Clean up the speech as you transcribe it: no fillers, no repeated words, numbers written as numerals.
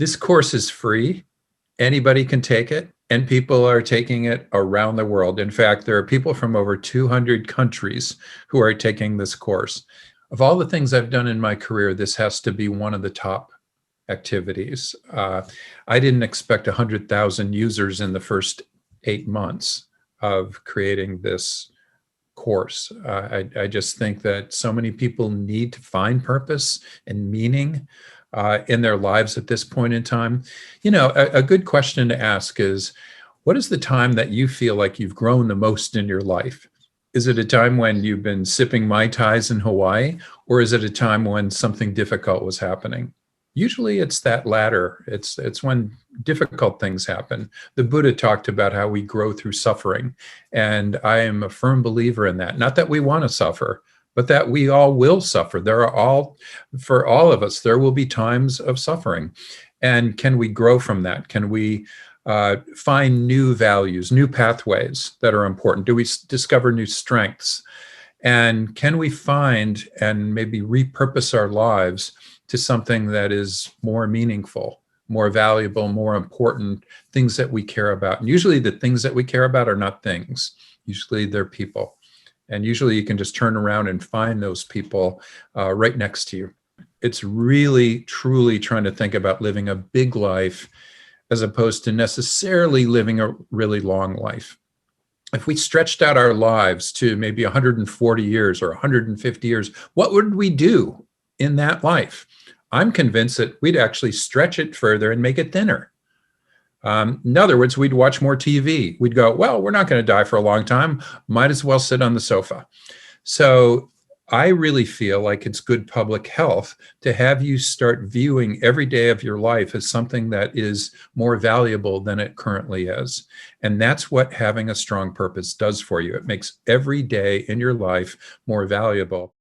This course is free. Anybody can take it, and people are taking it around the world. In fact, there are people from over 200 countries who are taking this course. Of all the things I've done in my career, this has to be one of the top activities. I didn't expect 100,000 users in the first 8 months of creating this course. I just think that so many people need to find purpose and meaning in their lives at this point in time. A good question to ask is, what is the time that you feel like you've grown the most in your life? Is it a time when you've been sipping Mai Tais in Hawaii, or is it a time when something difficult was happening? Usually it's that latter. It's when difficult things happen. The Buddha talked about how we grow through suffering, and I am a firm believer in that. Not that we want to suffer, but that we all will suffer. For all of us, there will be times of suffering. And can we grow from that? Can we find new values, new pathways that are important? Do we discover new strengths? And can we find and maybe repurpose our lives to something that is more meaningful, more valuable, more important, things that we care about? And usually the things that we care about are not things. Usually they're people. And usually you can just turn around and find those people right next to you. It's really, truly trying to think about living a big life as opposed to necessarily living a really long life. If we stretched out our lives to maybe 140 years or 150 years, what would we do in that life? I'm convinced that we'd actually stretch it further and make it thinner. In other words, we'd watch more TV. We'd go, well, we're not going to die for a long time. Might as well sit on the sofa. So I really feel like it's good public health to have you start viewing every day of your life as something that is more valuable than it currently is. And that's what having a strong purpose does for you. It makes every day in your life more valuable.